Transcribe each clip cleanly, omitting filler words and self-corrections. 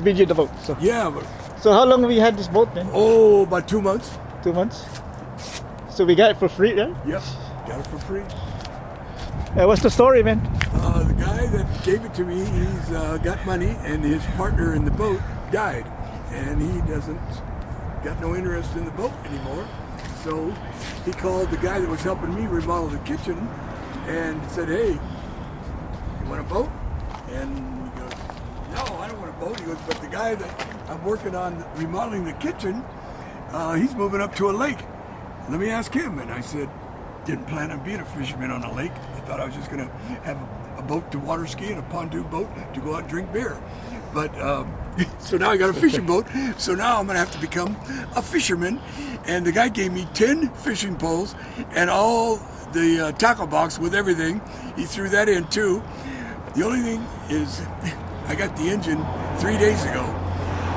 Bid you the boat. So, Yeah, but, so how long have you had this boat, man? oh, about 2 months. 2 months. So we got it for free, right? Yep, got it for free. What's the story, man? The guy that gave it to me, he's got money, and his partner in the boat died, and he doesn't got no interest in the boat anymore. So he called the guy that was helping me remodel the kitchen, and said, "Hey, you want a boat?" And he goes, "No, I don't want a boat." He goes, "But the guy that I'm working on remodeling the kitchen, he's moving up to a lake. Let me ask him." And I said, didn't plan on being a fisherman on a lake. I thought I was just going to have a boat to water ski and a pontoon boat to go out and drink beer. But so now I got a fishing boat. So now I'm going to have to become a fisherman. And the guy gave me 10 fishing poles and all the tackle box with everything. He threw that in too. The only thing is, I got the engine 3 days ago,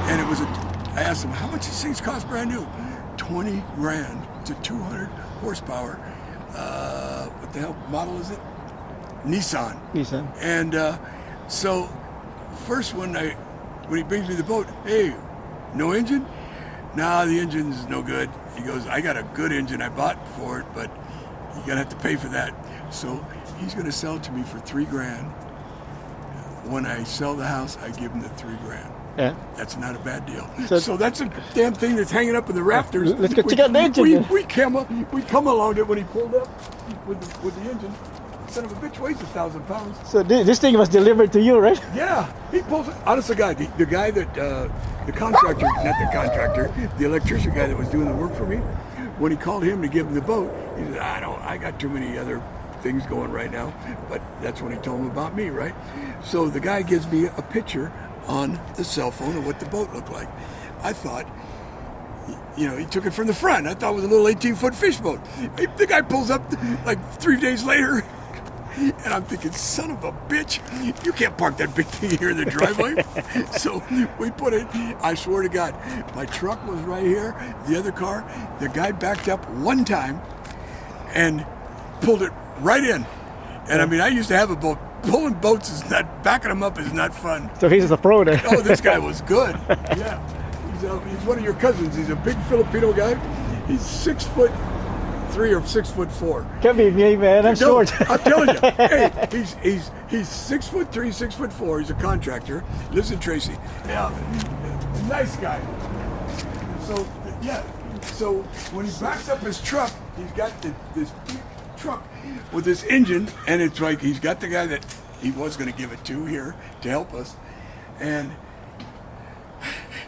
and it was I asked him, how much these things cost brand new? 20 grand. It's a 200 horsepower. What the hell model is it? Nissan. Nissan. And so first when he brings me the boat, "Hey, no engine?" "Nah, the engine's no good." He goes, "I got a good engine I bought for it, but you're gonna have to pay for that." So he's gonna sell it to me for 3 grand. When I sell the house, I give him the 3 grand. Yeah. That's not a bad deal. So- So that's a damn thing that's hanging up in the rafters. Let's go check out the engine. We come along it when he pulled up with the engine. Son of a bitch weighs 1,000 pounds. So this thing was delivered to you, right? Yeah, he pulls it. Honest to God, the guy that the contractor, not the contractor, the electrician guy that was doing the work for me, when he called him to give him the boat, he said, I got too many other things going right now. But that's when he told him about me, right? So the guy gives me a picture on the cell phone of what the boat looked like. I thought, he took it from the front. I thought it was a little 18-foot fish boat. The guy pulls up like 3 days later, and I'm thinking, son of a bitch, you can't park that big thing here in the driveway. So we put it, I swear to God, my truck was right here, the other car, the guy backed up one time and pulled it right in. And I mean, I used to have a boat. Pulling boats is not, backing them up is not fun. So he's a pro then. Oh, this guy was good. Yeah. He's one of your cousins. He's a big Filipino guy. He's 6'3" or 6'4". Can't be me, man. I'm No, short. I'm telling you. Hey, he's 6'3", 6'4". He's a contractor. Lives in Tracy. Yeah, nice guy. So yeah. So when he backs up his truck, he's got this big truck with this engine, and it's like he's got the guy that he was going to give it to here to help us, and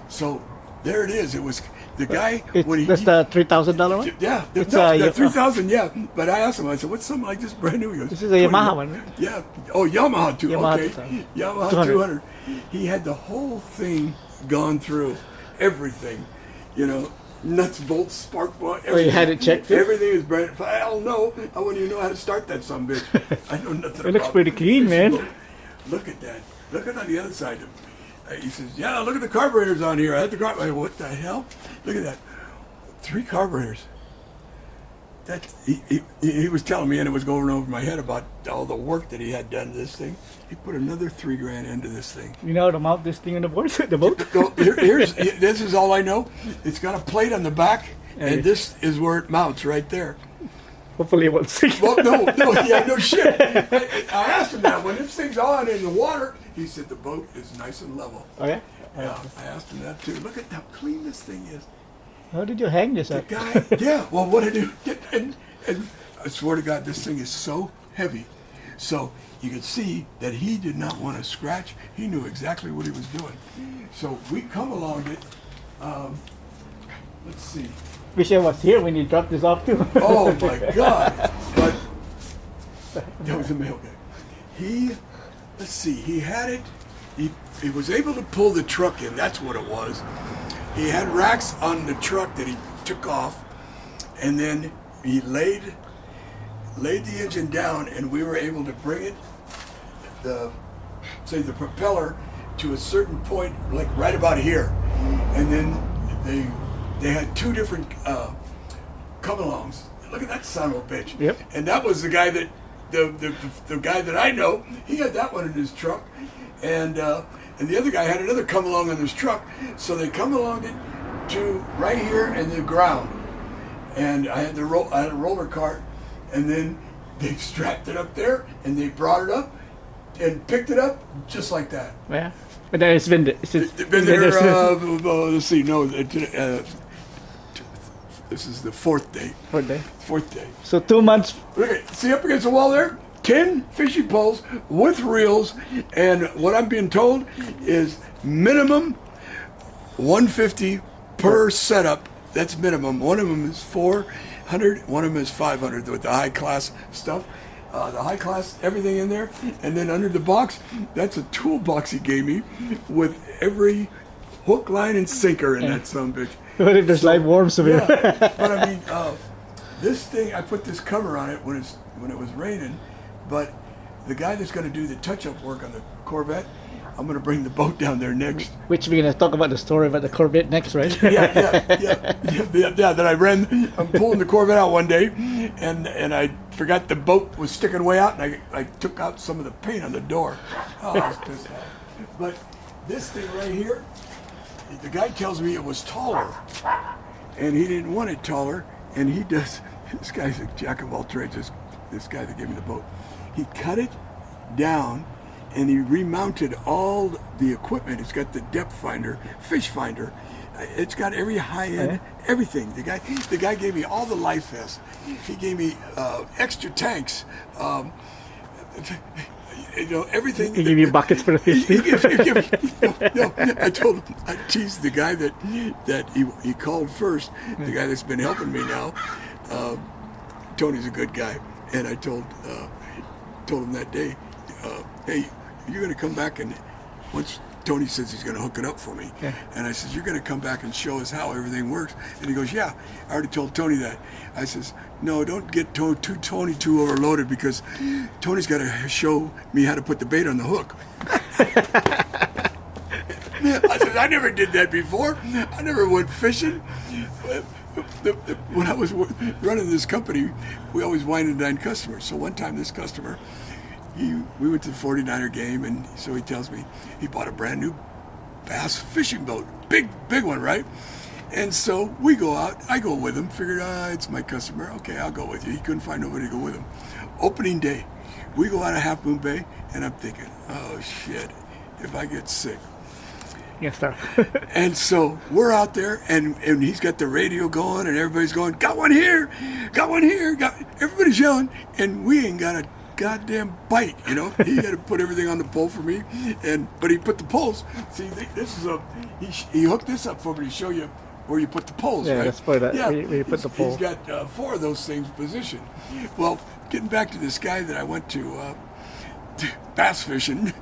so there it is. It was the guy when That's the $3,000 one? yeah, It's the 3,000, yeah. But I asked him, I said, "What's something like this brand new?" He goes, This is a Yamaha 20. one, right? Yeah. Oh, Yamaha too. Yamaha Okay. 2000. Yamaha 200. 200. He had the whole thing gone through, everything, nuts, bolts, spark plug. Oh, you had it checked too? Everything is brand. Hell no, I wouldn't even know how to start that son bitch. I know nothing. It looks about pretty clean, fishing man. boat. Look at that. Look at on the other side. He says, "Yeah, look at the carburetors on here. I had the carburetor." What the hell? Look at that. 3 carburetors. That he was telling me, and it was going over my head about all the work that he had done to this thing. He put another 3 grand into this thing. You know how to mount this thing on the board, the boat? So this is all I know. It's got a plate on the back, and this is where it mounts right there. Hopefully it won't sink. Well, no shit. I asked him that when this thing's on in the water. He said the boat is nice and level. Oh yeah? Yeah, I asked him that too. Look at how clean this thing is. How did you hang this The up? guy, yeah. Well, what I do, and I swear to God, this thing is so heavy. So you could see that he did not want to scratch. He knew exactly what he was doing. So we come along it. Let's see. Wish I was here when you dropped this off too. Oh my God! But that was a male guy. Let's see. He had it. He was able to pull the truck in. That's what it was. He had racks on the truck that he took off, and then he laid the engine down, and we were able to bring it, the propeller, to a certain point, like right about here, and then they had 2 different come-alongs. Look at that son of a bitch. Yep. And that was the guy that the guy that I know. He had that one in his truck, and and the other guy had another come along on his truck. So they come along it to right here in the ground, and I had a roller cart, and then they strapped it up there, and they brought it up, and picked it up just like that. Yeah. But then it's been Been there. Let's see. No, this is the fourth day. Fourth day. So 2 months. Look at, see up against the wall there? 10 fishing poles with reels, and what I'm being told is minimum 150 per setup. That's minimum. One of them is 400, one of them is 500 with the high class stuff. The high class, everything in there. And then under the box, that's a toolbox he gave me with every hook, line, and sinker in that son of a bitch. What if there's live worms over here? Yeah, but I mean, this thing, I put this cover on it when it was raining, but the guy that's going to do the touch-up work on the Corvette, I'm going to bring the boat down there next. Which we're going to talk about the story about the Corvette next, right? Yeah. That I'm pulling the Corvette out one day, and I forgot the boat was sticking way out, and I took out some of the paint on the door. Oh, I was pissed off. But this thing right here, the guy tells me it was taller, and he didn't want it taller, and he does. This guy's a jack of all trades. This guy that gave me the boat, he cut it down, and he remounted all the equipment. It's got the depth finder, fish finder. It's got every high end, everything. The guy gave me all the life vests. He gave me extra tanks. Everything. He gave you buckets for the fish. No, I teased the guy that he called first, the guy that's been helping me now. Tony's a good guy, and I told him that day, hey, you're going to come back, and once Tony says he's going to hook it up for me, and I says, you're going to come back and show us how everything works. And he goes, yeah, I already told Tony that. I says, no, don't get Tony too overloaded, because Tony's got to show me how to put the bait on the hook. I said, I never did that before. I never went fishing. When I was running this company, we always wine and dine customers. So one time this customer, we went to the 49er game, and so he tells me he bought a brand new bass fishing boat. Big one, right? And so we go out. I go with him. Figured, it's my customer. Okay, I'll go with you. He couldn't find nobody to go with him. Opening day, we go out of Half Moon Bay, and I'm thinking, oh shit, if I get sick. Yes, sir. And so we're out there, and he's got the radio going, and everybody's going, got one here, everybody's yelling, and we ain't got a goddamn bite, you know. He had to put everything on the pole for me, but he put the poles. See, this is he hooked this up for me to show you where you put the poles, yeah, right? That's for that. Yeah, where you put the pole. He's got 4 of those things positioned. Well, getting back to this guy that I went to bass fishing,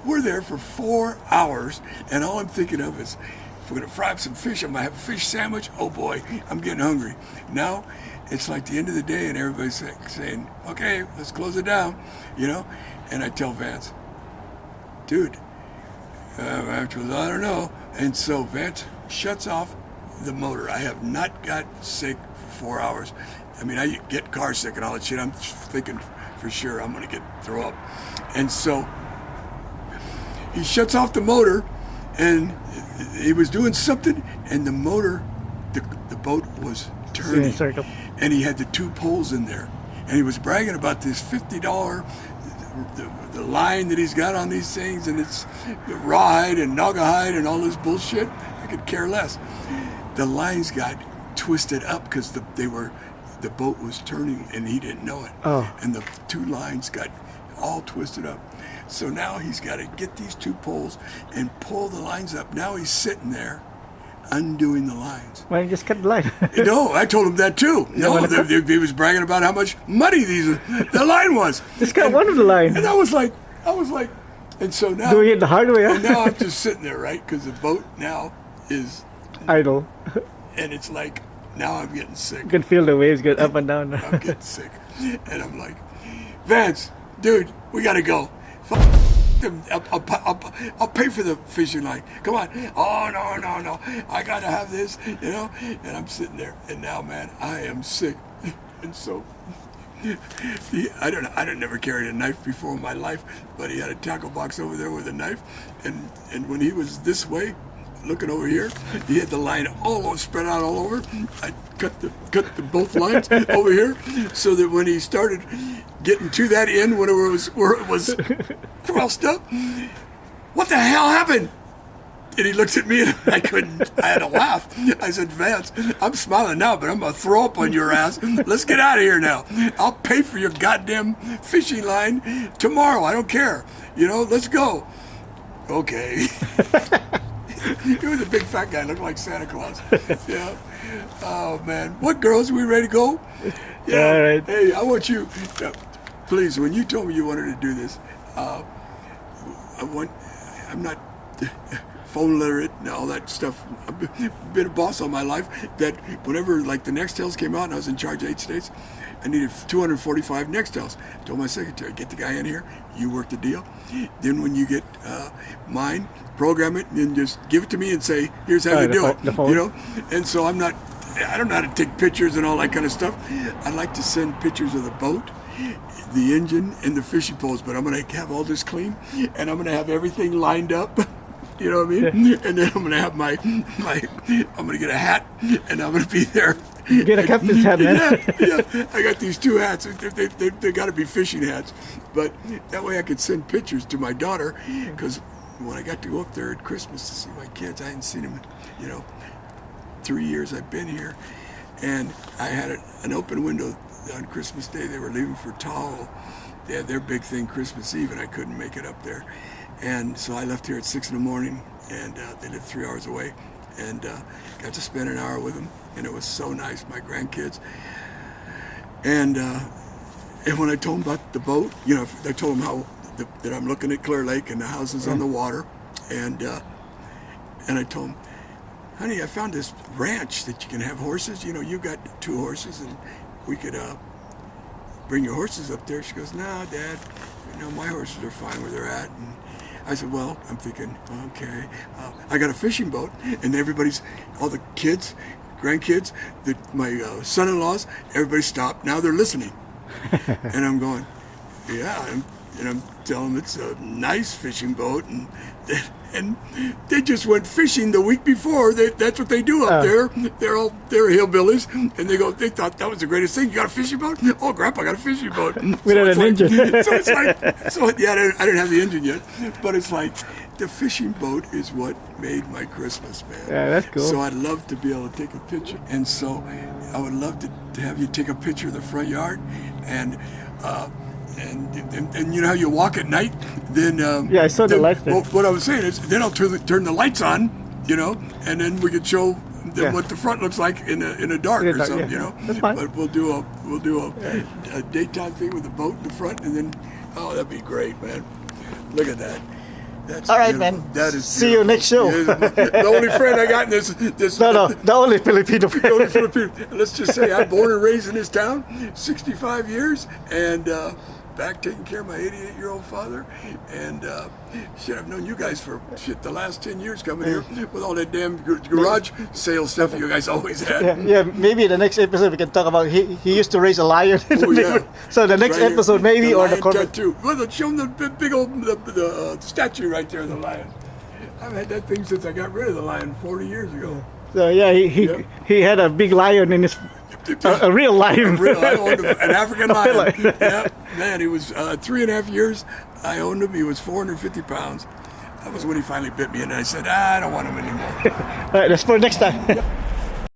we're there for 4 hours, and all I'm thinking of is, if we're going to fry up some fish, I'm going to have a fish sandwich. Oh boy, I'm getting hungry. Now, it's like the end of the day, and everybody's saying, okay, let's close it down, you know? And I tell Vance, dude, I don't know. And so Vance shuts off the motor. I have not got sick for 4 hours. I mean, I get car sick and all that shit. I'm thinking for sure I'm going to throw up. And so he shuts off the motor, and he was doing something, and the motor, the boat was turning, and he had the 2 poles in there, and he was bragging about this $50 the line that he's got on these things, and it's rawhide and naugahyde and all this bullshit. I could care less. The lines got twisted up because the boat was turning, and he didn't know it. And the 2 lines got all twisted up. So now he's got to get these 2 poles and pull the lines up. Now he's sitting there undoing the lines. Why don't you just cut the line? No, I told him that too. No, he was bragging about how much money the line was. Just cut one of the line. And I was like, and so now doing it the hard way. And now I'm just sitting there, right? Because the boat now is idle, and it's like now I'm getting sick. You can feel the waves going up and down. I'm getting sick, and I'm like, Vance, dude, we gotta go. I'll pay for the fishing line. Come on. Oh, no. I got to have this, you know. And I'm sitting there. And now, man, I am sick. And so I don't know. I never carried a knife before in my life, but he had a tackle box over there with a knife, and when he was this way, looking over here, he had the line all spread out all over. I cut the both lines over here, so that when he started getting to that end, where it was crossed up, what the hell happened? And he looked at me and I had to laugh. I said, Vance, I'm smiling now, but I'm going to throw up on your ass. Let's get out of here now. I'll pay for your goddamn fishing line tomorrow. I don't care. Let's go. Okay. He was a big fat guy, looked like Santa Claus. Yeah. Oh, man. What, girls? Are we ready to go? Yeah, all right. Hey, I want you, please, when you told me you wanted to do this, I'm not phone literate and all that stuff. I've been a boss all my life. That whenever like the Nextels came out and I was in charge of 8 states, I needed 245 Nextels. Told my secretary, get the guy in here, you work the deal. Then when you get mine, program it and then just give it to me and say, here's how you do it. And so I don't know how to take pictures and all that kind of stuff. I like to send pictures of the boat, the engine, and the fishing poles, but I'm going to have all this clean and I'm going to have everything lined up. You know what I mean? Yeah. And then I'm gonna have I'm gonna get a hat, and I'm gonna be there. Get a captain's hat, man. Yeah. I got these 2 hats. They got to be fishing hats, but that way I could send pictures to my daughter. Because when I got to go up there at Christmas to see my kids, I hadn't seen them in 3 years I've been here, and I had an open window on Christmas Day. They were leaving for Tahoe. They had their big thing Christmas Eve, and I couldn't make it up there. And so I left here at 6 in the morning, and they lived 3 hours away, and got to spend an hour with them, and it was so nice, my grandkids. And when I told them about the boat, I told them how that I'm looking at Clear Lake and the houses on the water, and I told them, honey, I found this ranch that you can have horses. You've got 2 horses, and we could bring your horses up there. She goes, no, Dad, my horses are fine where they're at. And I said, well, I'm thinking, okay, I got a fishing boat, and all the kids, grandkids, my son-in-laws, everybody stopped. Now they're listening. And I'm going, yeah, and I'm telling them it's a nice fishing boat, and they just went fishing the week before. That's what they do up there. They're hillbillies, and they thought that was the greatest thing. You got a fishing boat? Oh, Grandpa got a fishing boat. Without an engine. So it's like, I didn't have the engine yet, but it's like the fishing boat is what made my Christmas, man. Yeah, that's cool. So I'd love to be able to take a picture, and so I would love to have you take a picture of the front yard, and how you walk at night, then yeah, I saw the lights there. Well, what I was saying is, then I'll turn the lights on, and then we could show them what the front looks like in a dark or something, That's fine. But we'll do a daytime thing with the boat in the front, and then that'd be great, man. Look at that. That's all right, beautiful. man. That is see you next show. The only friend I got in this No, the only Filipino friend. the only Filipino. Let's just say I'm born and raised in this town, 65 years, and back taking care of my 88-year-old father, and I've known you guys for the last 10 years coming here with all that damn garage sale stuff you guys always had. Yeah, maybe the next episode we can talk about he used to raise a lion. So the next Right episode here, maybe, the or the lion corner. tattoo. Well, show them the big old the statue right there of the lion. I've had that thing since I got rid of the lion 40 years ago. So yeah, he had a big lion in his a real lion. I owned an African lion. Yeah, man, he was 3.5 years. I owned him. He was 450 pounds. That was when he finally bit me, and I said, I don't want him anymore. All right, that's for next time.